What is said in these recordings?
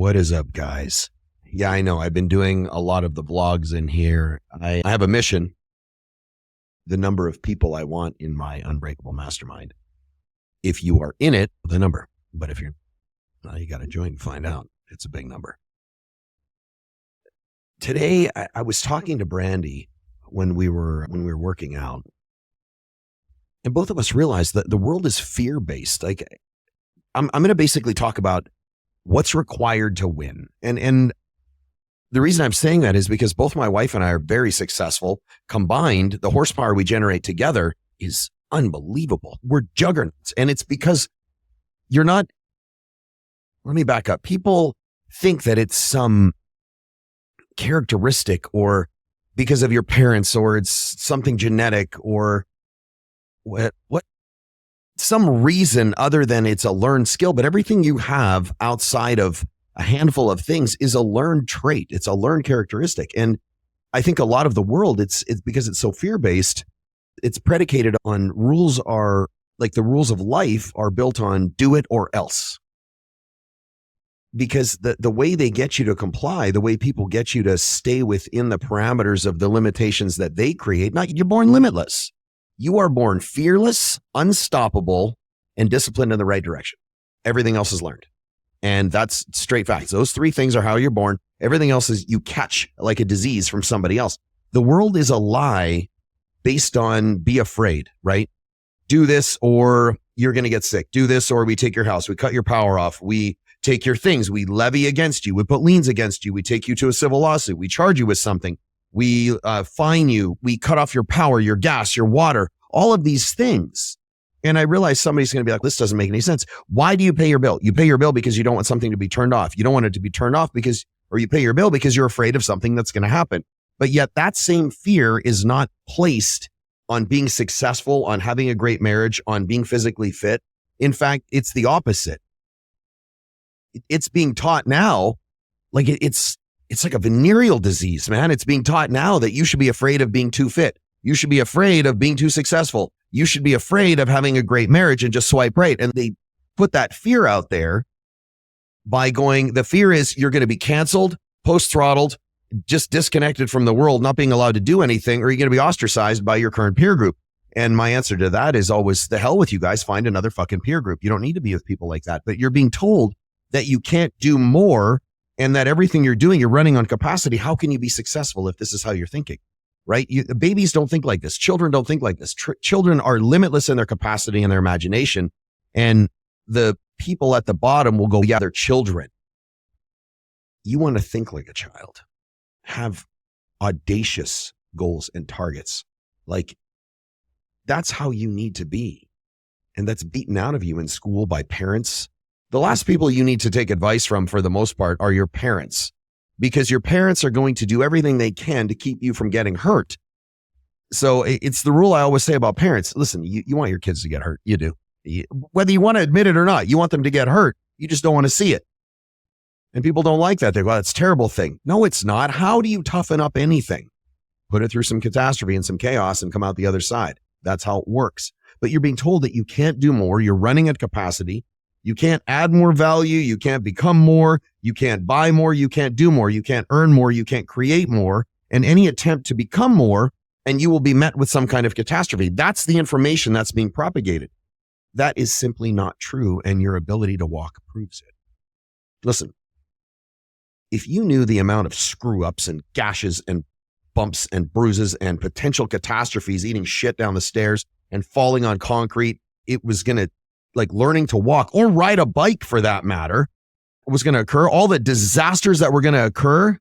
What is up, guys? Yeah, I know. I've been doing a lot of the vlogs in here. I have a mission, the number of people I want in my Unbreakable Mastermind. If you are in it, the number. But if you're not, you got to join to find out. It's a big number. Today, I was talking to Brandy when we were working out. And both of us realized that the world is fear-based. Like, I'm going to basically talk about what's required to win. And the reason I'm saying that is because both my wife and I are very successful. Combined, the horsepower we generate together is unbelievable. We're juggernauts. And it's because you're not, let me back up. People think that it's some characteristic or because of your parents or it's something genetic or what some reason other than it's a learned skill, but everything you have outside of a handful of things is a learned trait. It's a learned characteristic. And I think a lot of the world, it's because it's so fear-based, it's predicated on rules are like the rules of life are built on do it or else. Because the way they get you to comply, the way people get you to stay within the parameters of the limitations that they create, you're born limitless. You are born fearless, unstoppable, and disciplined in the right direction. Everything else is learned. And that's straight facts. Those three things are how you're born. Everything else is you catch like a disease from somebody else. The world is a lie based on be afraid, right? Do this or you're going to get sick. Do this or we take your house. We cut your power off. We take your things. We levy against you. We put liens against you. We take you to a civil lawsuit. We charge you with something. We fine you. We cut off your power, your gas, your water, all of these things. And I realize somebody's going to be like, this doesn't make any sense. Why do you pay your bill? You pay your bill because you don't want something to be turned off. You don't want it to be turned off or you pay your bill because you're afraid of something that's going to happen. But yet that same fear is not placed on being successful, on having a great marriage, on being physically fit. In fact, it's the opposite. It's being taught now, like it's like a venereal disease, man. It's being taught now that you should be afraid of being too fit. You should be afraid of being too successful. You should be afraid of having a great marriage and just swipe right. And they put that fear out there by going, the fear is you're going to be canceled, post-throttled, just disconnected from the world, not being allowed to do anything, or you're going to be ostracized by your current peer group. And my answer to that is always, the hell with you guys, find another fucking peer group. You don't need to be with people like that, but you're being told that you can't do more and that everything you're doing, you're running on capacity. How can you be successful if this is how you're thinking? Right? Babies don't think like this. Children don't think like this. Children are limitless in their capacity and their imagination. And the people at the bottom will go, yeah, they're children. You want to think like a child. Have audacious goals and targets. Like, that's how you need to be. And that's beaten out of you in school by parents. The last people you need to take advice from, for the most part, are your parents. Because your parents are going to do everything they can to keep you from getting hurt. So it's the rule I always say about parents. Listen, you want your kids to get hurt. You do. Whether you want to admit it or not, you want them to get hurt. You just don't want to see it. And people don't like that. They go, that's a terrible thing. No, it's not. How do you toughen up anything? Put it through some catastrophe and some chaos and come out the other side. That's how it works. But you're being told that you can't do more. You're running at capacity. You can't add more value. You can't become more. You can't buy more. You can't do more. You can't earn more. You can't create more. And any attempt to become more, and you will be met with some kind of catastrophe. That's the information that's being propagated. That is simply not true, and your ability to walk proves it. Listen, if you knew the amount of screw-ups and gashes and bumps and bruises and potential catastrophes, eating shit down the stairs and falling on concrete, it was going to, like learning to walk or ride a bike for that matter, was going to occur, all the disasters that were going to occur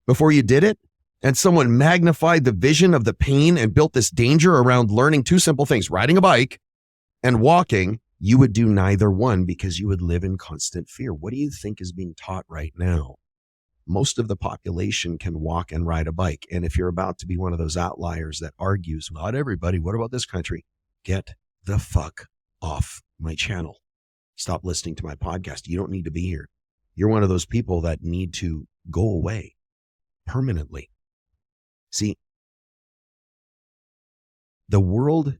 before you did it, and someone magnified the vision of the pain and built this danger around learning two simple things, riding a bike and walking, you would do neither one because you would live in constant fear. What do you think is being taught right now? Most of the population can walk and ride a bike. And if you're about to be one of those outliers that argues, not everybody, what about this country? Get the fuck off my channel. Stop listening to my podcast. You don't need to be here. You're one of those people that need to go away permanently. See, the world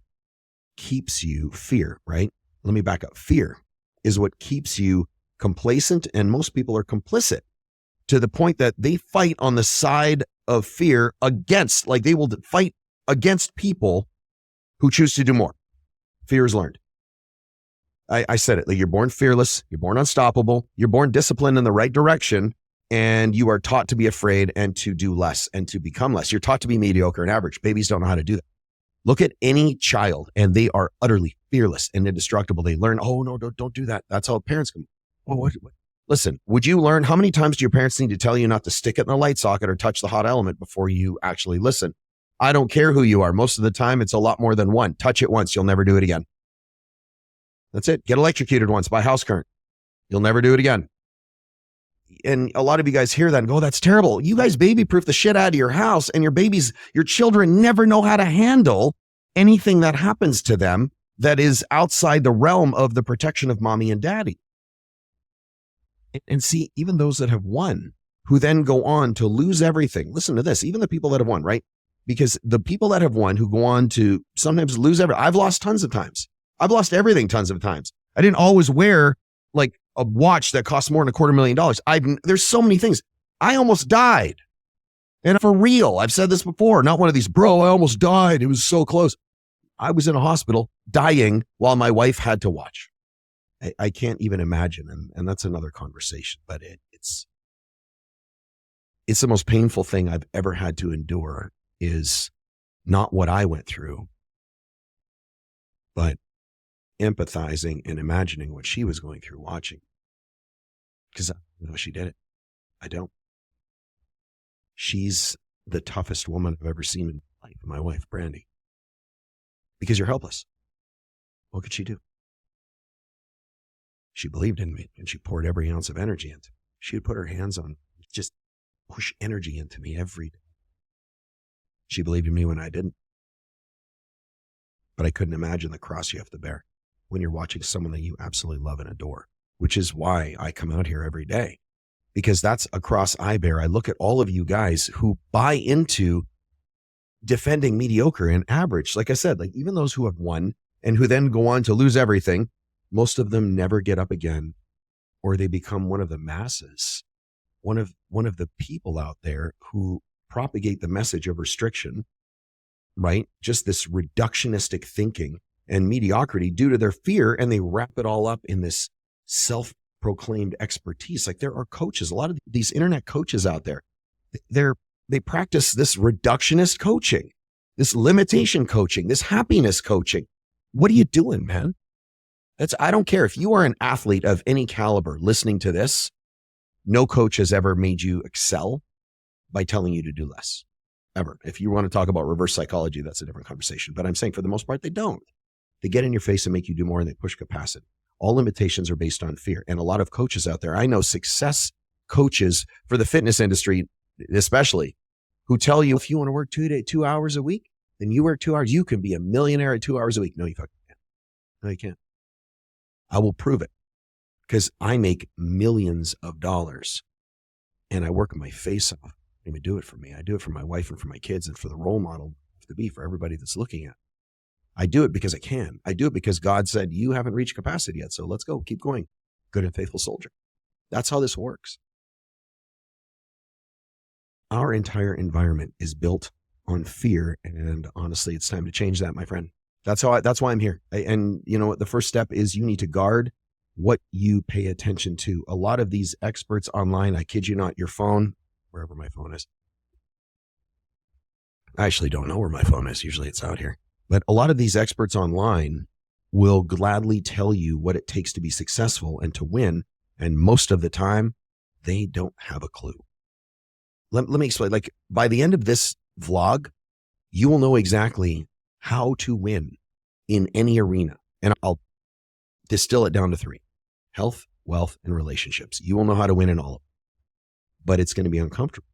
keeps you fear, right? Let me back up. Fear is what keeps you complacent, and most people are complicit to the point that they fight on the side of fear against, like they will fight against people who choose to do more. Fear is learned. I said it, like you're born fearless, you're born unstoppable, you're born disciplined in the right direction, and you are taught to be afraid and to do less and to become less. You're taught to be mediocre and average. Babies don't know how to do that. Look at any child and they are utterly fearless and indestructible. They learn, oh no, don't do that. That's how parents come. Oh, what? Listen, would you learn, how many times do your parents need to tell you not to stick it in the light socket or touch the hot element before you actually listen? I don't care who you are. Most of the time, it's a lot more than one. Touch it once, you'll never do it again. That's it. Get electrocuted once by house current. You'll never do it again. And a lot of you guys hear that and go, that's terrible. You guys baby-proof the shit out of your house, and your children never know how to handle anything that happens to them that is outside the realm of the protection of mommy and daddy. And see, even those that have won, who then go on to lose everything. Listen to this, even the people that have won, right? Because the people that have won who go on to sometimes lose everything. I've lost tons of times. I've lost everything tons of times. I didn't always wear like a watch that costs more than $250,000. There's so many things. I almost died. And for real, I've said this before, not one of these, bro, I almost died. It was so close. I was in a hospital dying while my wife had to watch. I can't even imagine. And that's another conversation, but it's the most painful thing I've ever had to endure is not what I went through, but empathizing and imagining what she was going through watching. Because I know she did it. I don't. She's the toughest woman I've ever seen in my life, my wife, Brandy. Because you're helpless. What could she do? She believed in me and she poured every ounce of energy into me. She would put her hands on, just push energy into me every day. She believed in me when I didn't. But I couldn't imagine the cross you have to bear when you're watching someone that you absolutely love and adore, which is why I come out here every day, because that's a cross I bear. I look at all of you guys who buy into defending mediocre and average. Like I said, like even those who have won and who then go on to lose everything, most of them never get up again, or they become one of the masses, one of the people out there who propagate the message of restriction, right? Just this reductionistic thinking and mediocrity due to their fear, and they wrap it all up in this self-proclaimed expertise. Like there are coaches, a lot of these internet coaches out there, they practice this reductionist coaching, this limitation coaching, this happiness coaching. What are you doing, man? I don't care if you are an athlete of any caliber listening to this, no coach has ever made you excel by telling you to do less, ever. If you want to talk about reverse psychology, that's a different conversation. But I'm saying for the most part, they don't. They get in your face and make you do more, and they push capacity. All limitations are based on fear. And a lot of coaches out there, I know success coaches for the fitness industry, especially, who tell you if you want to work 2 hours a week, then you work 2 hours. You can be a millionaire at 2 hours a week. No, you fucking can't. No, you can't. I will prove it, because I make millions of dollars and I work my face off. I even do it for me. I do it for my wife and for my kids and for the role model to be for everybody that's looking at. I do it because I can. I do it because God said, you haven't reached capacity yet. So let's go. Keep going. Good and faithful soldier. That's how this works. Our entire environment is built on fear. And honestly, it's time to change that, my friend. That's why I'm here. And you know what? The first step is you need to guard what you pay attention to. A lot of these experts online, I kid you not, your phone, wherever my phone is. I actually don't know where my phone is. Usually it's out here. But a lot of these experts online will gladly tell you what it takes to be successful and to win. And most of the time, they don't have a clue. Let me explain. Like by the end of this vlog, you will know exactly how to win in any arena. And I'll distill it down to 3: health, wealth, and relationships. You will know how to win in all of them, but it's going to be uncomfortable.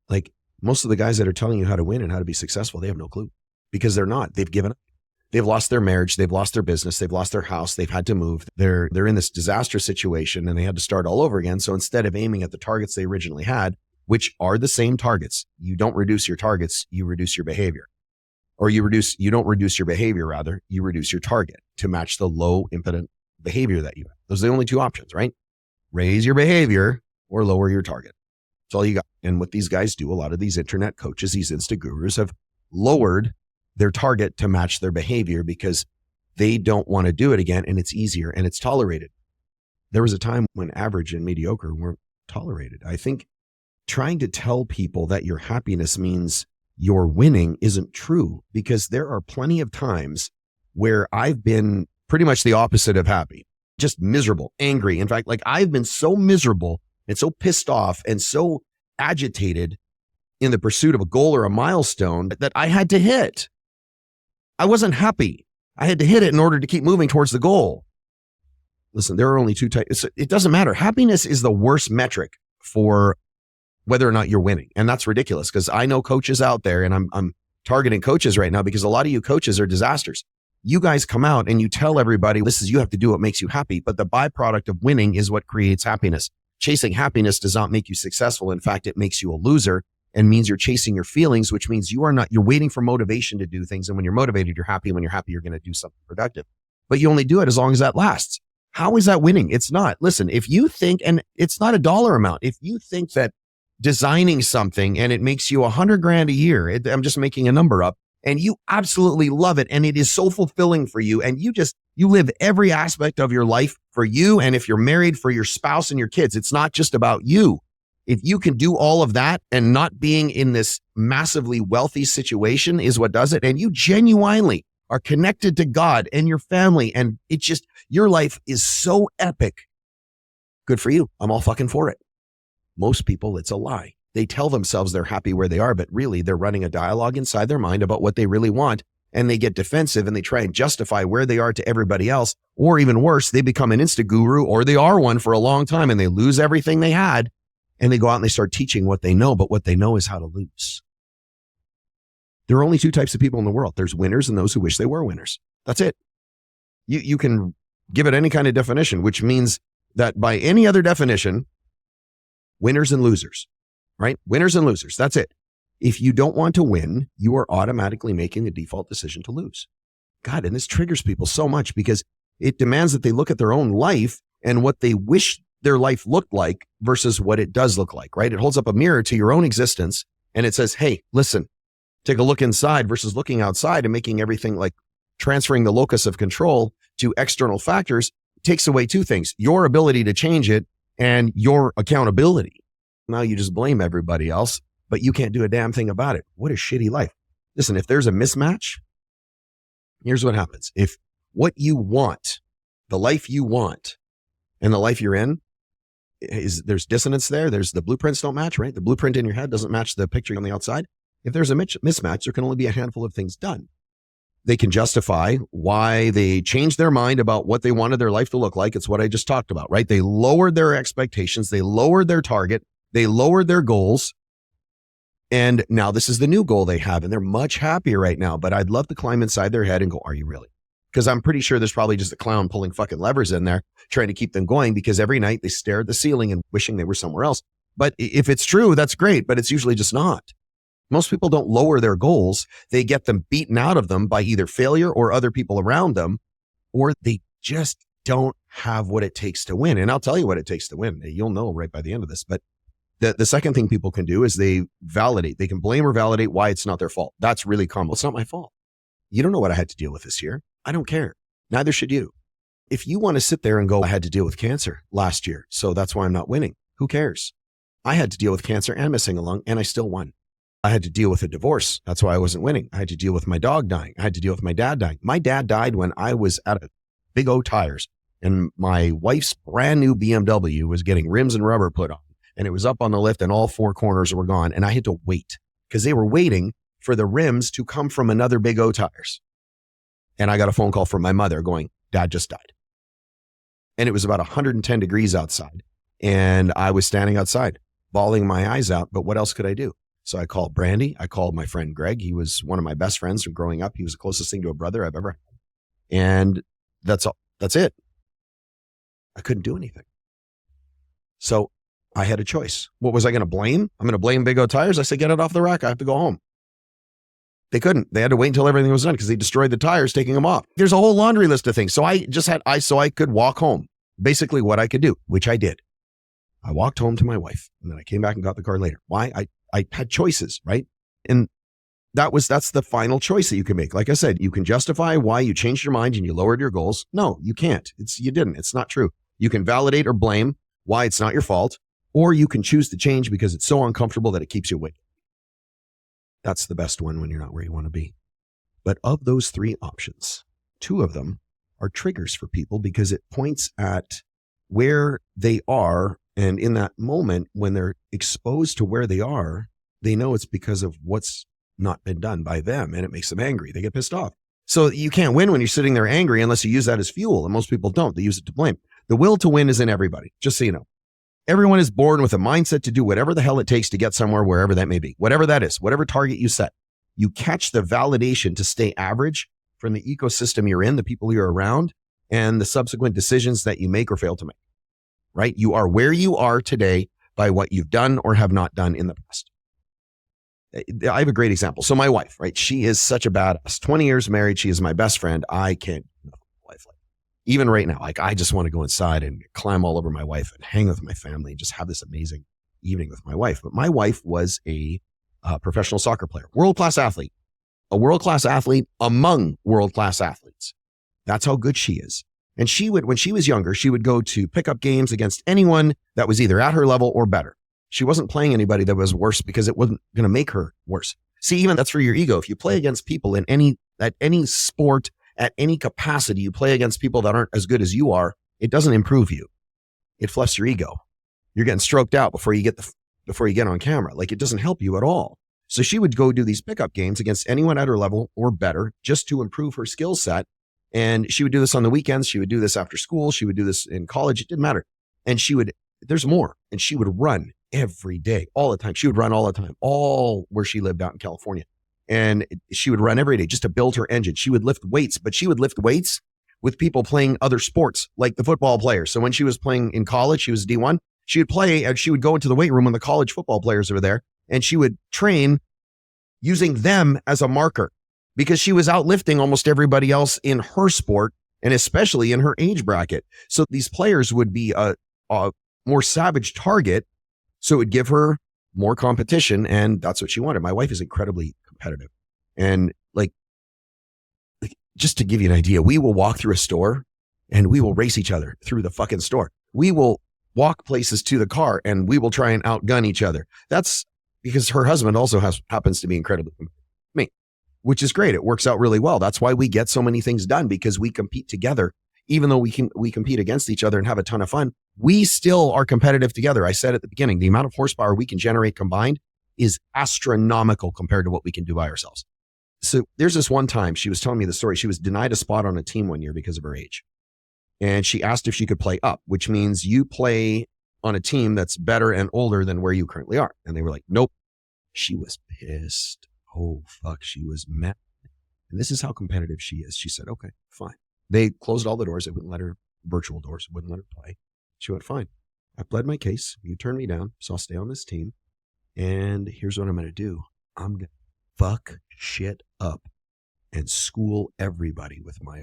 Like most of the guys that are telling you how to win and how to be successful, they have no clue, because they're not. They've given up. They've lost their marriage. They've lost their business. They've lost their house. They've had to move. They're in this disastrous situation and they had to start all over again. So instead of aiming at the targets they originally had, which are the same targets, you don't reduce your targets, you reduce your behavior. Or you don't reduce your behavior, rather, you reduce your target to match the low impotent behavior that you have. Those are the only 2 options, right? raise your behavior or lower your target. That's all you got. And what these guys do, a lot of these internet coaches, these Insta gurus have lowered their target to match their behavior because they don't want to do it again, and it's easier and it's tolerated. There was a time when average and mediocre weren't tolerated. I think trying to tell people that your happiness means you're winning isn't true, because there are plenty of times where I've been pretty much the opposite of happy, just miserable, angry. In fact, like I've been so miserable and so pissed off and so agitated in the pursuit of a goal or a milestone that I had to hit. I wasn't happy. I had to hit it in order to keep moving towards the goal. Listen, there are only two types. It doesn't matter. Happiness is the worst metric for whether or not you're winning. And that's ridiculous, because I know coaches out there, and I'm targeting coaches right now because a lot of you coaches are disasters. You guys come out and you tell everybody, you have to do what makes you happy. But the byproduct of winning is what creates happiness. Chasing happiness does not make you successful. In fact, it makes you a loser and means you're chasing your feelings, which means you're waiting for motivation to do things. And when you're motivated, you're happy. And when you're happy, you're going to do something productive. But you only do it as long as that lasts. How is that winning? It's not. Listen, if you think, and it's not a dollar amount, if you think that designing something and it makes you $100,000 a year, I'm just making a number up, and you absolutely love it, and it is so fulfilling for you, and you live every aspect of your life for you, and if you're married, for your spouse and your kids. It's not just about you. If you can do all of that, and not being in this massively wealthy situation is what does it, and you genuinely are connected to God and your family, and your life is so epic, good for you. I'm all fucking for it. Most people, it's a lie. They tell themselves they're happy where they are, but really they're running a dialogue inside their mind about what they really want. And they get defensive and they try and justify where they are to everybody else. Or even worse, they become an Insta guru, or they are one for a long time, and they lose everything they had. And they go out and they start teaching what they know, but what they know is how to lose. There are only two types of people in the world. There's winners and those who wish they were winners. That's it. You can give it any kind of definition, which means that by any other definition, winners and losers, right? Winners and losers. That's it. If you don't want to win, you are automatically making the default decision to lose. God, and this triggers people so much because it demands that they look at their own life and what they wish their life looked like versus what it does look like, right? It holds up a mirror to your own existence and it says, hey, listen, take a look inside versus looking outside and making everything like transferring the locus of control to external factors takes away two things: your ability to change it and your accountability. Now you just blame everybody else, but you can't do a damn thing about it. What a shitty life. Listen, if there's a mismatch, here's what happens. If what you want, the life you want, and the life you're in, there's dissonance there. There's the blueprints don't match, right? The blueprint in your head doesn't match the picture on the outside. If there's a mismatch, there can only be a handful of things done. They can justify why they changed their mind about what they wanted their life to look like. It's what I just talked about, right? They lowered their expectations. They lowered their target. They lowered their goals. And now this is the new goal they have. And they're much happier right now. But I'd love to climb inside their head and go, are you really? Because I'm pretty sure there's probably just a clown pulling fucking levers in there trying to keep them going, because every night they stare at the ceiling and wishing they were somewhere else. But if it's true, that's great. But it's usually just not. Most people don't lower their goals. They get them beaten out of them by either failure or other people around them, or they just don't have what it takes to win. And I'll tell you what it takes to win. You'll know right by the end of this. But the second thing people can do is they validate. They can blame or validate why it's not their fault. That's really common. It's not my fault. You don't know what I had to deal with this year. I don't care. Neither should you. If you want to sit there and go, I had to deal with cancer last year, so that's why I'm not winning. Who cares? I had to deal with cancer and missing a lung, and I still won. I had to deal with a divorce. That's why I wasn't winning. I had to deal with my dog dying. I had to deal with my dad dying. My dad died when I was at a Big O Tires, and my wife's brand new BMW was getting rims and rubber put on, and it was up on the lift and all four corners were gone. And I had to wait because they were waiting for the rims to come from another Big O Tires. And I got a phone call from my mother going, Dad just died. And it was about 110 degrees outside. And I was standing outside, bawling my eyes out. But what else could I do? So I called Brandy. I called my friend Greg. He was one of my best friends from growing up. He was the closest thing to a brother I've ever had. And that's all. That's it. I couldn't do anything. So I had a choice. What was I going to blame? I'm going to blame Big O Tires. I said, get it off the rack. I have to go home. They couldn't. They had to wait until everything was done because they destroyed the tires, taking them off. There's a whole laundry list of things. So I just had, so I could walk home. Basically what I could do, which I did. I walked home to my wife, and then I came back and got the car later. Why? I had choices, right? And that's the final choice that you can make. Like I said, you can justify why you changed your mind and you lowered your goals. No, you can't. You didn't. It's not true. You can validate or blame why it's not your fault, or you can choose to change because it's so uncomfortable that it keeps you awake. That's the best one when you're not where you want to be. But of those three options, two of them are triggers for people because it points at where they are. And in that moment, when they're exposed to where they are, they know it's because of what's not been done by them, and it makes them angry. They get pissed off. So you can't win when you're sitting there angry unless you use that as fuel. And most people don't. They use it to blame. The will to win is in everybody, just so you know. Everyone is born with a mindset to do whatever the hell it takes to get somewhere, wherever that may be, whatever that is, whatever target you set. You catch the validation to stay average from the ecosystem you're in, the people you're around, and the subsequent decisions that you make or fail to make, right? You are where you are today by what you've done or have not done in the past. I have a great example. So my wife, right? She is such a badass. 20 years married. She is my best friend. I can't, wife, like, even right now, like I just want to go inside and climb all over my wife and hang with my family and just have this amazing evening with my wife. But my wife was a professional soccer player, world-class athlete, a world-class athlete among world-class athletes. That's how good she is. And she would, when she was younger, she would go to pickup games against anyone that was either at her level or better. She wasn't playing anybody that was worse because it wasn't going to make her worse. See, even that's for your ego. If you play against people at any sport, at any capacity, you play against people that aren't as good as you are, it doesn't improve you. It fluffs your ego. You're getting stroked out before you get on camera. Like, it doesn't help you at all. So she would go do these pickup games against anyone at her level or better just to improve her skill set. And she would do this on the weekends. She would do this after school. She would do this in college. It didn't matter. And there's more. And she would run every day, all the time. She would run all the time, all where she lived out in California. And she would run every day just to build her engine. She would lift weights, but she would lift weights with people playing other sports, like the football players. So when she was playing in college, she was D1, she would play and she would go into the weight room when the college football players were there, and she would train using them as a marker because she was outlifting almost everybody else in her sport and especially in her age bracket. So these players would be a more savage target. So it would give her more competition, and that's what she wanted. My wife is incredibly competitive. And like, just to give you an idea, we will walk through a store and we will race each other through the fucking store. We will walk places to the car and we will try and outgun each other. That's because her husband also happens to be incredibly me, which is great. It works out really well. That's why we get so many things done, because we compete together. Even though we compete against each other and have a ton of fun, we still are competitive together. I said at the beginning, the amount of horsepower we can generate combined is astronomical compared to what we can do by ourselves. So there's this one time she was telling me the story. She was denied a spot on a team one year because of her age. And she asked if she could play up, which means you play on a team that's better and older than where you currently are. And they were like, nope. She was pissed. Oh, fuck. She was mad. And this is how competitive she is. She said, okay, fine. They closed all the doors. They wouldn't let her, virtual doors, wouldn't let her play. She went, fine. I pled my case. You turned me down, so I'll stay on this team. And here's what I'm going to do. I'm going to fuck shit up and school everybody with my...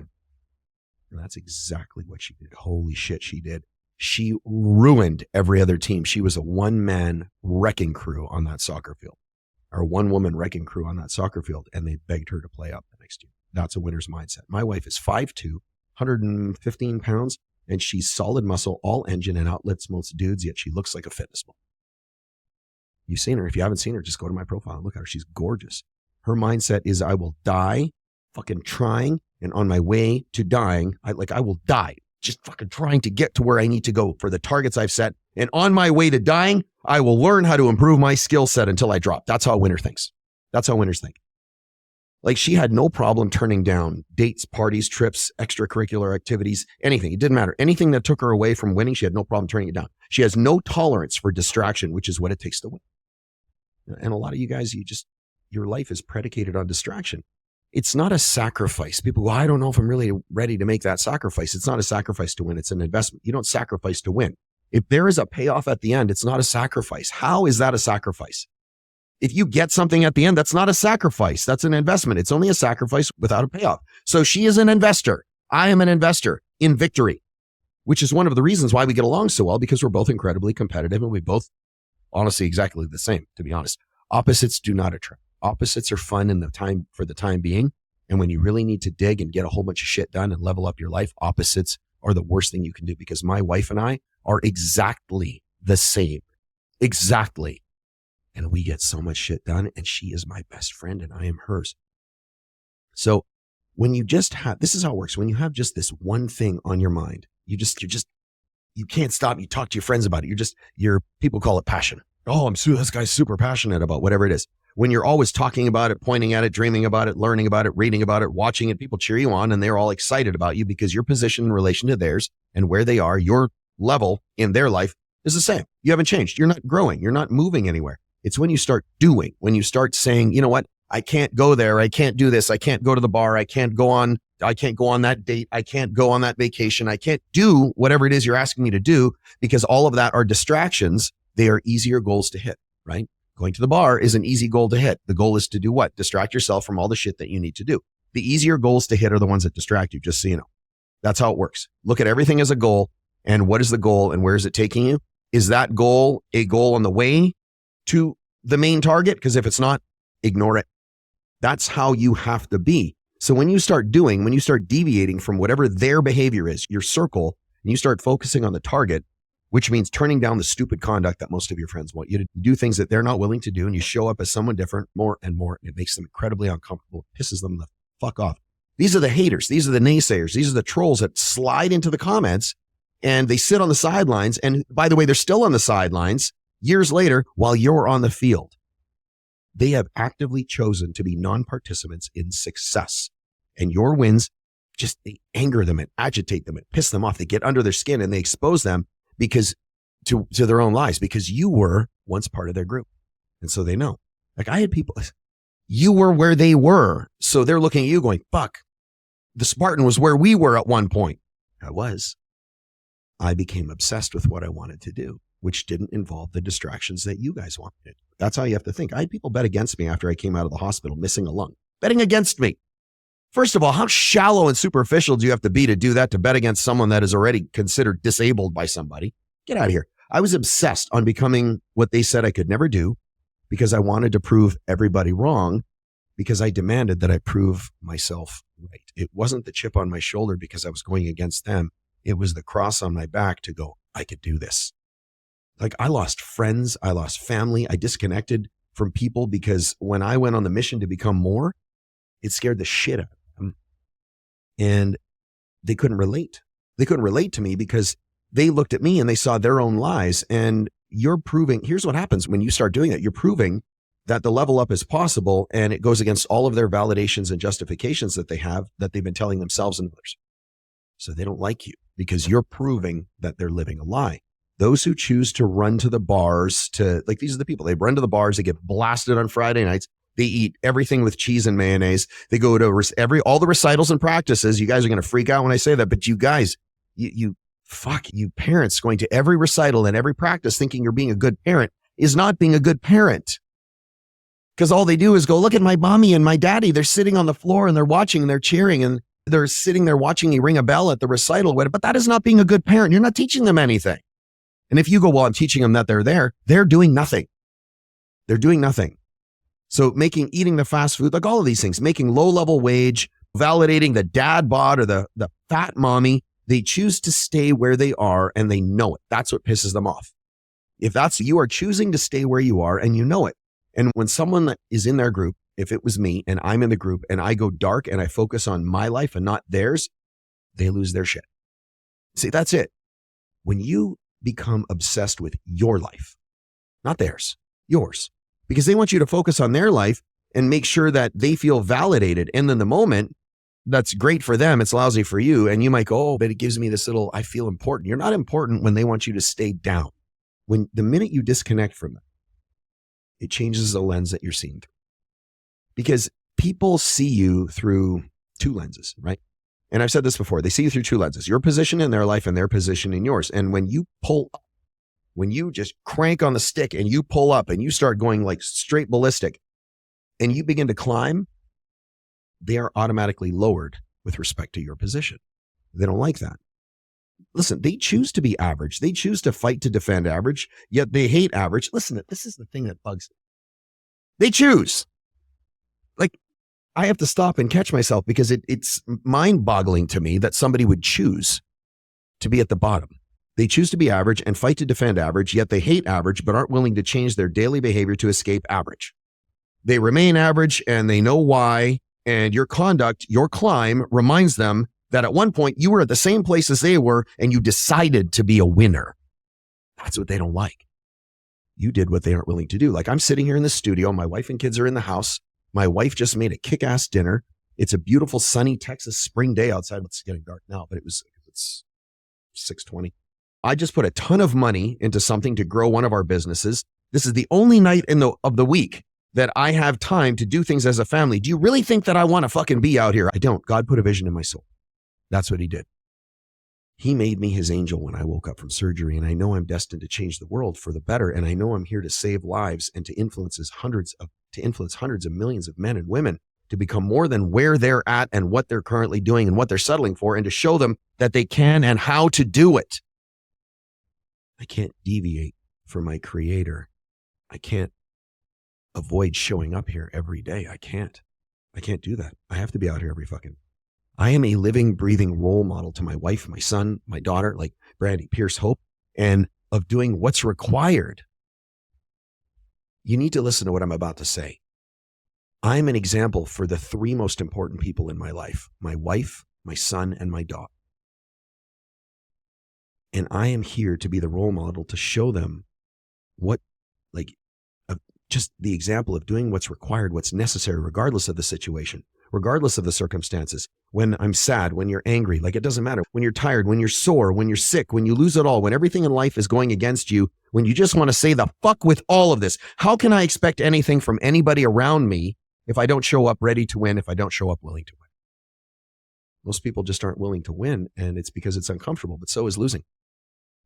And that's exactly what she did. Holy shit, she did. She ruined every other team. She was a one-man wrecking crew on that soccer field, or one-woman wrecking crew on that soccer field, and they begged her to play up the next year. That's a winner's mindset. My wife is 5'2", 115 pounds, and she's solid muscle, all engine, and outlets most dudes, yet she looks like a fitness model. You've seen her. If you haven't seen her, just go to my profile and look at her. She's gorgeous. Her mindset is, I will die fucking trying, and on my way to dying, I will die just fucking trying to get to where I need to go for the targets I've set. And on my way to dying, I will learn how to improve my skill set until I drop. That's how a winner thinks. That's how winners think. Like, she had no problem turning down dates, parties, trips, extracurricular activities, anything. It didn't matter. Anything that took her away from winning, she had no problem turning it down. She has no tolerance for distraction, which is what it takes to win. And a lot of you guys, your life is predicated on distraction. It's not a sacrifice. People go, I don't know if I'm really ready to make that sacrifice. It's not a sacrifice to win. It's an investment. You don't sacrifice to win. If there is a payoff at the end, it's not a sacrifice. How is that a sacrifice? If you get something at the end, that's not a sacrifice. That's an investment. It's only a sacrifice without a payoff. So she is an investor. I am an investor in victory. which is one of the reasons why we get along so well, because we're both incredibly competitive and we both honestly exactly the same, to be honest. Opposites do not attract. Opposites are fun for the time being. And when you really need to dig and get a whole bunch of shit done and level up your life, opposites are the worst thing you can do, because my wife and I are exactly the same. Exactly. And we get so much shit done, and she is my best friend and I am hers. So when you just have, this is how it works. When you have just this one thing on your mind, you can't stop. You talk to your friends about it. People call it passion. Oh, this guy's super passionate about whatever it is. When you're always talking about it, pointing at it, dreaming about it, learning about it, reading about it, watching it, people cheer you on and they're all excited about you because your position in relation to theirs and where they are, your level in their life is the same. You haven't changed. You're not growing. You're not moving anywhere. It's when you start doing, when you start saying, you know what? I can't go there. I can't do this. I can't go to the bar. I can't go on that date. I can't go on that vacation. I can't do whatever it is you're asking me to do, because all of that are distractions. They are easier goals to hit, right? Going to the bar is an easy goal to hit. The goal is to do what? Distract yourself from all the shit that you need to do. The easier goals to hit are the ones that distract you, just so you know. That's how it works. Look at everything as a goal. And what is the goal and where is it taking you? Is that goal a goal on the way to the main target? Because if it's not, ignore it. That's how you have to be. So when you start deviating from whatever their behavior is, your circle, and you start focusing on the target, which means turning down the stupid conduct that most of your friends want you to do, things that they're not willing to do, and you show up as someone different more and more, and it makes them incredibly uncomfortable. It pisses them the fuck off. These are the haters. These are the naysayers. These are the trolls that slide into the comments and they sit on the sidelines. And by the way, they're still on the sidelines years later while you're on the field. They have actively chosen to be non-participants in success. And your wins they anger them and agitate them and piss them off. They get under their skin and they expose them because to their own lies, because you were once part of their group. And so they know. Like I had people, you were where they were. So they're looking at you going, fuck, the Spartan was where we were at one point. I became obsessed with what I wanted to do, which didn't involve the distractions that you guys wanted. That's how you have to think. I had people bet against me after I came out of the hospital, missing a lung, betting against me. First of all, how shallow and superficial do you have to be to do that, to bet against someone that is already considered disabled by somebody? Get out of here. I was obsessed on becoming what they said I could never do because I wanted to prove everybody wrong, because I demanded that I prove myself right. It wasn't the chip on my shoulder because I was going against them. It was the cross on my back to go, I could do this. Like I lost friends. I lost family. I disconnected from people because when I went on the mission to become more, it scared the shit out of them. And they couldn't relate. They couldn't relate to me because they looked at me and they saw their own lies. And you're proving, here's what happens when you start doing it. You're proving that the level up is possible, and it goes against all of their validations and justifications that they have, that they've been telling themselves and others. So they don't like you because you're proving that they're living a lie. Those who choose to run to the bars these are the people, they run to the bars, they get blasted on Friday nights. They eat everything with cheese and mayonnaise. They go to all the recitals and practices. You guys are going to freak out when I say that, but you guys, you parents going to every recital and every practice thinking you're being a good parent is not being a good parent. Because all they do is go, look at my mommy and my daddy. They're sitting on the floor and they're watching and they're cheering and they're sitting there watching you ring a bell at the recital. But that is not being a good parent. You're not teaching them anything. And if you go, well, I'm teaching them that they're there, they're doing nothing. They're doing nothing. So eating the fast food, like all of these things, making low level wage, validating the dad bod or the fat mommy, they choose to stay where they are and they know it. That's what pisses them off. You are choosing to stay where you are and you know it. And when someone that is in their group, if it was me and I'm in the group and I go dark and I focus on my life and not theirs, they lose their shit. See, that's it. When you become obsessed with your life, not theirs, yours, because they want you to focus on their life and make sure that they feel validated. And then the moment that's great for them, it's lousy for you. And you might go, oh, but it gives me this little, I feel important. You're not important when they want you to stay down. When the minute you disconnect from them, it changes the lens that you're seeing through. Because people see you through two lenses, right? And I've said this before, they see you through two lenses, your position in their life and their position in yours. And when you pull up, when you just crank on the stick and you pull up and you start going like straight ballistic and you begin to climb, they are automatically lowered with respect to your position. They don't like that. listen, they choose to be average. They choose to fight to defend average, yet they hate average. Listen, this is the thing that bugs me. They choose. Like, I have to stop and catch myself because it's mind-boggling to me that somebody would choose to be at the bottom. They choose to be average and fight to defend average, yet they hate average but aren't willing to change their daily behavior to escape average. They remain average and they know why, and your conduct, your climb, reminds them that at one point you were at the same place as they were and you decided to be a winner. That's what they don't like. You did what they aren't willing to do. Like, I'm sitting here in the studio. My wife and kids are in the house. My wife just made a kick-ass dinner. It's a beautiful, sunny Texas spring day outside. It's getting dark now, but it's 6:20. I just put a ton of money into something to grow one of our businesses. This is the only night of the week that I have time to do things as a family. Do you really think that I want to fucking be out here? I don't. God put a vision in my soul. That's what he did. He made me his angel when I woke up from surgery, and I know I'm destined to change the world for the better, and I know I'm here to save lives and to influence hundreds of millions of men and women to become more than where they're at and what they're currently doing and what they're settling for, and to show them that they can and how to do it. I can't deviate from my creator. I can't avoid showing up here every day. I can't do that. I have to be out here every fucking. I am a living, breathing role model to my wife, my son, my daughter, like Brandy, Pierce, Hope, and of doing what's required. You need to listen to what I'm about to say. I'm an example for the three most important people in my life: my wife, my son, and my dog. And I am here to be the role model to show them just the example of doing what's required, what's necessary, regardless of the situation, regardless of the circumstances. When I'm sad, when you're angry, like, it doesn't matter. When you're tired, when you're sore, when you're sick, when you lose it all, when everything in life is going against you, when you just want to say the fuck with all of this. How can I expect anything from anybody around me if I don't show up ready to win, if I don't show up willing to win? Most people just aren't willing to win, and it's because it's uncomfortable, but so is losing.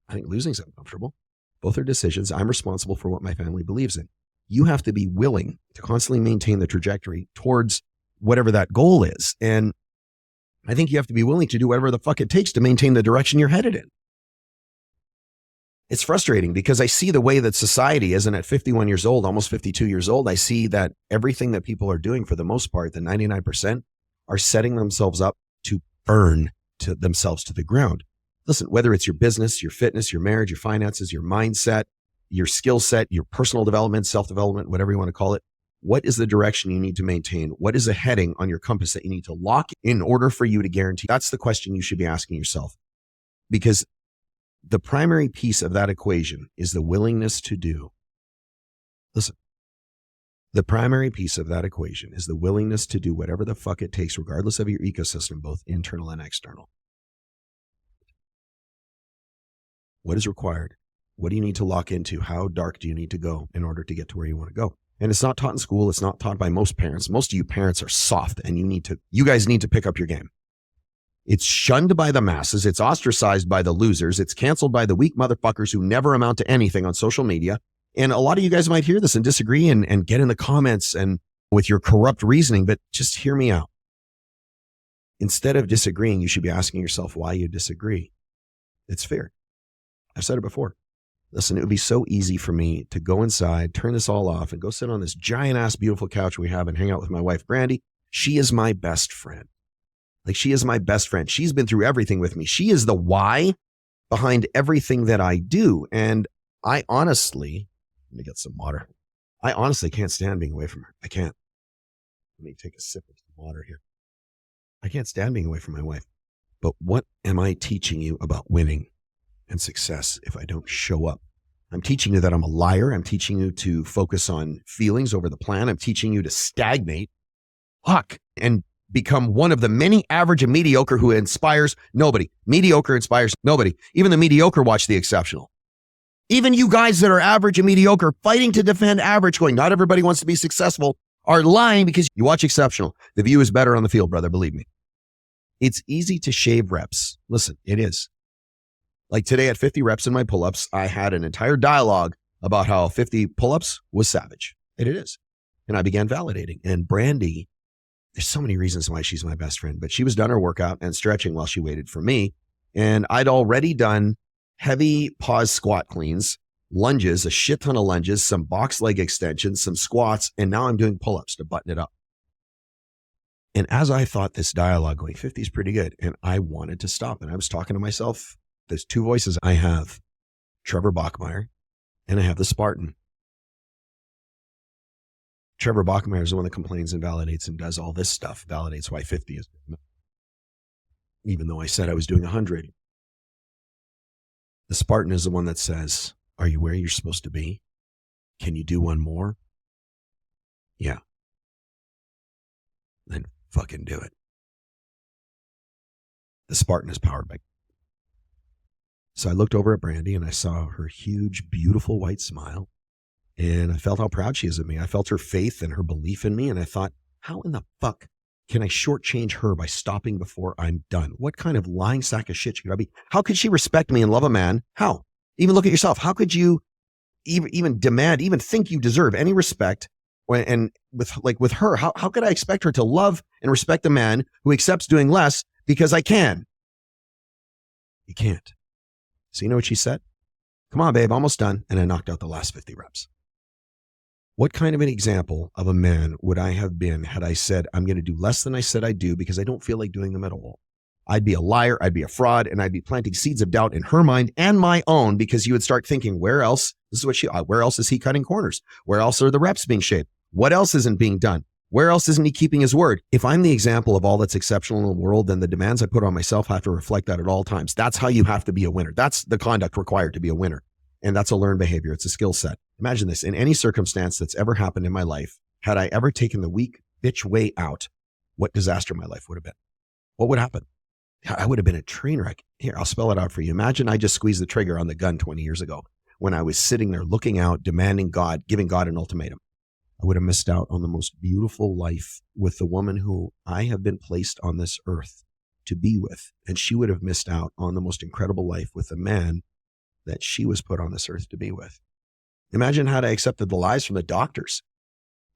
I think losing is uncomfortable. Both are decisions. I'm responsible for what my family believes in. You have to be willing to constantly maintain the trajectory towards whatever that goal is. And I think you have to be willing to do whatever the fuck it takes to maintain the direction you're headed in. It's frustrating because I see the way that society is, and at 51 years old, almost 52 years old, I see that everything that people are doing, for the most part, the 99%, are setting themselves up to burn to themselves to the ground. Listen, whether it's your business, your fitness, your marriage, your finances, your mindset, your skill set, your personal development, self-development, whatever you want to call it, what is the direction you need to maintain? What is a heading on your compass that you need to lock in order for you to guarantee? That's the question you should be asking yourself. Because the primary piece of that equation is the willingness to do. Listen, the primary piece of that equation is the willingness to do whatever the fuck it takes, regardless of your ecosystem, both internal and external. What is required? What do you need to lock into? How dark do you need to go in order to get to where you want to go? And it's not taught in school. It's not taught by most parents. Most of you parents are soft, and you guys need to pick up your game. It's shunned by the masses. It's ostracized by the losers. It's canceled by the weak motherfuckers who never amount to anything on social media. And a lot of you guys might hear this and disagree and get in the comments and with your corrupt reasoning, but just hear me out. Instead of disagreeing, you should be asking yourself why you disagree. It's fear. I've said it before. Listen, it would be so easy for me to go inside, turn this all off, and go sit on this giant ass beautiful couch we have and hang out with my wife, Brandy. She is my best friend. Like, she is my best friend. She's been through everything with me. She is the why behind everything that I do. And I honestly, let me get some water. I honestly can't stand being away from her. I can't. Let me take a sip of some water here. I can't stand being away from my wife. But what am I teaching you about winning and success if I don't show up? I'm teaching you that I'm a liar. I'm teaching you to focus on feelings over the plan. I'm teaching you to stagnate, and become one of the many average and mediocre who inspires nobody. Mediocre inspires nobody. Even the mediocre watch the exceptional. Even you guys that are average and mediocre fighting to defend average, going, not everybody wants to be successful, are lying because you watch exceptional. The view is better on the field, brother. Believe me. It's easy to shave reps. Listen, it is. Like today at 50 reps in my pull-ups, I had an entire dialogue about how 50 pull-ups was savage. And it is. And I began validating. And Brandy, there's so many reasons why she's my best friend, but she was done her workout and stretching while she waited for me. And I'd already done heavy pause squat cleans, lunges, a shit ton of lunges, some box leg extensions, some squats, and now I'm doing pull-ups to button it up. And as I thought this dialogue going, 50 is pretty good, and I wanted to stop, and I was talking to myself, there's two voices. I have Trevor Bachmeyer, and I have the Spartan. Trevor Bachmeyer is the one that complains and validates and does all this stuff, validates why 50 is good, even though I said I was doing 100. The Spartan is the one that says, are you where you're supposed to be? Can you do one more? Yeah. Then fucking do it. The Spartan is powered by. So I looked over at Brandy and I saw her huge, beautiful white smile. And I felt how proud she is of me. I felt her faith and her belief in me. And I thought, how in the fuck can I shortchange her by stopping before I'm done? What kind of lying sack of shit should I be? How could she respect me and love a man? How? Even look at yourself. How could you even demand, even think you deserve any respect? And with her, how could I expect her to love and respect a man who accepts doing less because I can? You can't. So you know what she said? Come on, babe, almost done. And I knocked out the last 50 reps. What kind of an example of a man would I have been had I said, I'm going to do less than I said I'd do because I don't feel like doing them at all? I'd be a liar, I'd be a fraud, and I'd be planting seeds of doubt in her mind and my own, because you would start thinking, where else? Where else is he cutting corners? Where else are the reps being shaped? What else isn't being done? Where else isn't he keeping his word? If I'm the example of all that's exceptional in the world, then the demands I put on myself have to reflect that at all times. That's how you have to be a winner. That's the conduct required to be a winner. And that's a learned behavior. It's a skill set. Imagine this. In any circumstance that's ever happened in my life, had I ever taken the weak bitch way out, what disaster my life would have been. What would happen? I would have been a train wreck. Here, I'll spell it out for you. Imagine I just squeezed the trigger on the gun 20 years ago when I was sitting there looking out, demanding God, giving God an ultimatum. I would have missed out on the most beautiful life with the woman who I have been placed on this earth to be with. And she would have missed out on the most incredible life with the man that she was put on this earth to be with. Imagine had I accepted the lies from the doctors.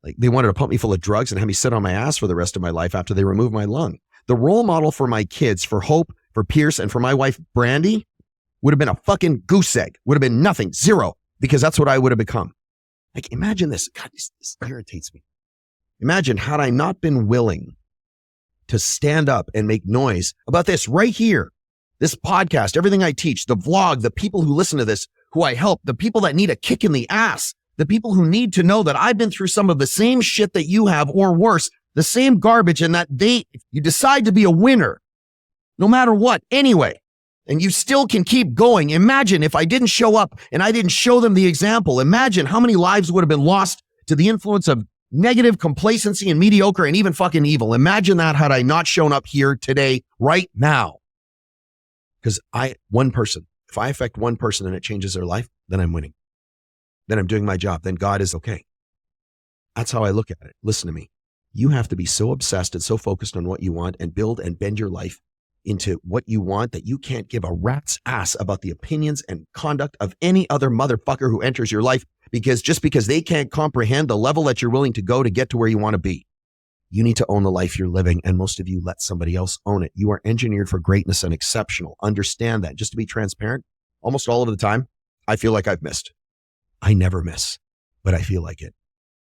Like, they wanted to pump me full of drugs and have me sit on my ass for the rest of my life after they removed my lung. The role model for my kids, for Hope, for Pierce, and for my wife, Brandy, would have been a fucking goose egg. Would have been nothing, zero, because that's what I would have become. Like, imagine this. God, this irritates me. Imagine had I not been willing to stand up and make noise about this right here, this podcast, everything I teach, the vlog, the people who listen to this, who I help, the people that need a kick in the ass, the people who need to know that I've been through some of the same shit that you have, or worse, the same garbage, and that you decide to be a winner, no matter what, anyway, and you still can keep going. Imagine if I didn't show up and I didn't show them the example. Imagine how many lives would have been lost to the influence of negative complacency and mediocre and even fucking evil. Imagine that had I not shown up here today, right now. Because one person, if I affect one person and it changes their life, then I'm winning. Then I'm doing my job. Then God is okay. That's how I look at it. Listen to me. You have to be so obsessed and so focused on what you want and build and bend your life into what you want that you can't give a rat's ass about the opinions and conduct of any other motherfucker who enters your life, because they can't comprehend the level that you're willing to go to get to where you want to be. You need to own the life you're living, and most of you let somebody else own it. You are engineered for greatness and exceptional. Understand that. Just to be transparent, almost all of the time, I feel like I've missed. I never miss, but I feel like it.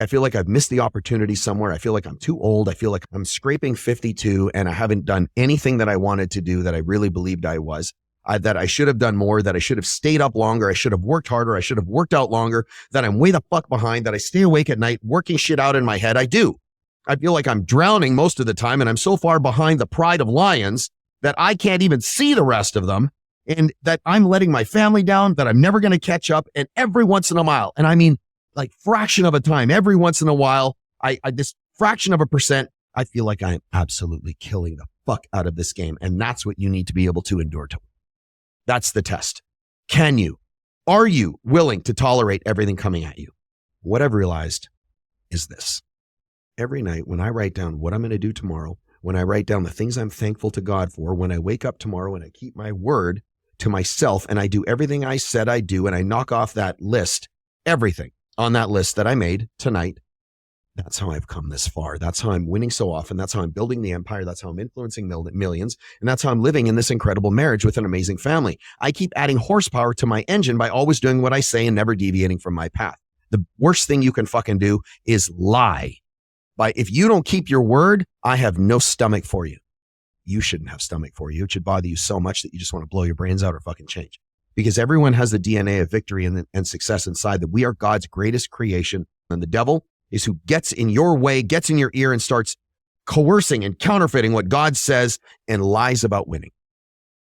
I feel like I've missed the opportunity somewhere. I feel like I'm too old. I feel like I'm scraping 52 and I haven't done anything that I wanted to do that I really believed I was. That I should have done more, that I should have stayed up longer, I should have worked harder, I should have worked out longer, that I'm way the fuck behind, that I stay awake at night working shit out in my head. I do. I feel like I'm drowning most of the time, and I'm so far behind the pride of lions that I can't even see the rest of them, and that I'm letting my family down, that I'm never going to catch up. And every once in a while, and I mean like fraction of a time, every once in a while, this fraction of a percent, I feel like I'm absolutely killing the fuck out of this game. And that's what you need to be able to endure to. That's the test. Are you willing to tolerate everything coming at you? What I've realized is this. Every night when I write down what I'm going to do tomorrow, when I write down the things I'm thankful to God for, when I wake up tomorrow and I keep my word to myself and I do everything I said I do, and I knock off that list, everything on that list that I made tonight, That's how I've come this far. That's how I'm winning so often. That's how I'm building the empire. That's how I'm influencing millions. And that's how I'm living in this incredible marriage with an amazing family. I keep adding horsepower to my engine by always doing what I say and never deviating from my path. The worst thing you can fucking do is lie. If you don't keep your word, I have no stomach for you. You shouldn't have stomach for you. It should bother you so much that you just want to blow your brains out or fucking change. Because everyone has the DNA of victory and success inside, that we are God's greatest creation. And the devil is who gets in your way, gets in your ear, and starts coercing and counterfeiting what God says and lies about winning.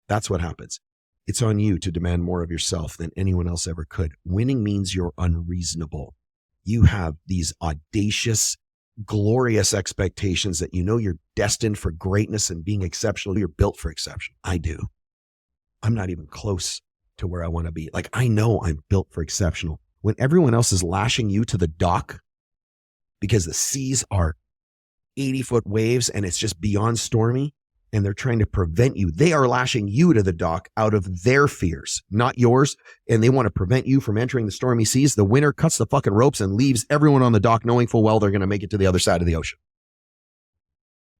That's what happens. It's on you to demand more of yourself than anyone else ever could. Winning means you're unreasonable. You have these audacious, glorious expectations that you know you're destined for greatness and being exceptional. You're built for exception. I do. I'm not even close to where I want to be. Like, I know I'm built for exceptional. When everyone else is lashing you to the dock because the seas are 80-foot waves and it's just beyond stormy, and they're trying to prevent you, they are lashing you to the dock out of their fears, not yours. And they want to prevent you from entering the stormy seas. The winner cuts the fucking ropes and leaves everyone on the dock knowing full well they're going to make it to the other side of the ocean.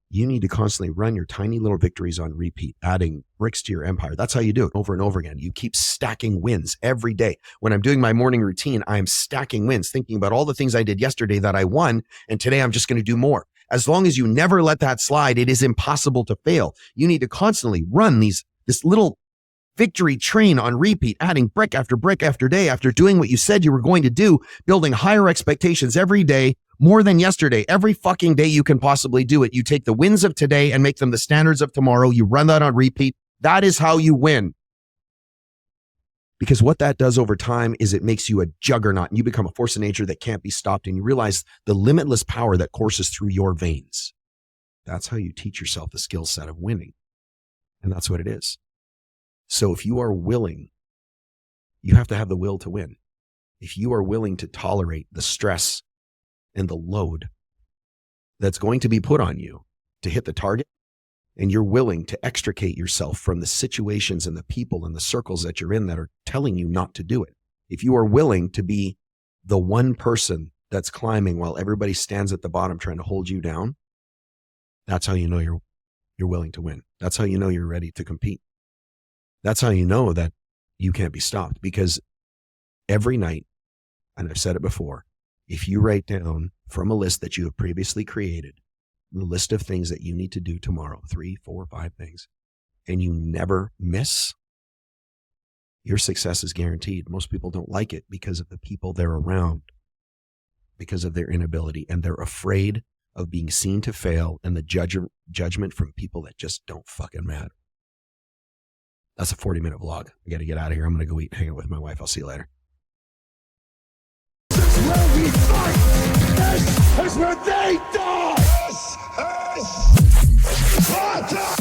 You need to constantly run your tiny little victories on repeat, adding bricks to your empire. That's how you do it over and over again. You keep stacking wins every day. When I'm doing my morning routine, I'm stacking wins, thinking about all the things I did yesterday that I won, and today I'm just going to do more. As long as you never let that slide, it is impossible to fail. You need to constantly run this little victory train on repeat, adding brick after brick after day, after doing what you said you were going to do, building higher expectations every day, more than yesterday. Every fucking day you can possibly do it. You take the wins of today and make them the standards of tomorrow. You run that on repeat. That is how you win. Because what that does over time is it makes you a juggernaut, and you become a force of nature that can't be stopped, and you realize the limitless power that courses through your veins. That's how you teach yourself the skill set of winning. And that's what it is. So if you are willing, you have to have the will to win. If you are willing to tolerate the stress and the load that's going to be put on you to hit the target, and you're willing to extricate yourself from the situations and the people and the circles that you're in that are telling you not to do it. If you are willing to be the one person that's climbing while everybody stands at the bottom trying to hold you down, that's how you know you're willing to win. That's how you know you're ready to compete. That's how you know that you can't be stopped, because every night, and I've said it before, if you write down from a list that you have previously created, the list of things that you need to do tomorrow, 3, 4, 5 things, and you never miss, your success is guaranteed. Most people don't like it because of the people they're around, because of their inability, and they're afraid of being seen to fail and the judgment from people that just don't fucking matter. That's a 40-minute vlog. I got to get out of here. I'm going to go eat and hang out with my wife. I'll see you later. This is where we fight. This is where they die. This is Sparta.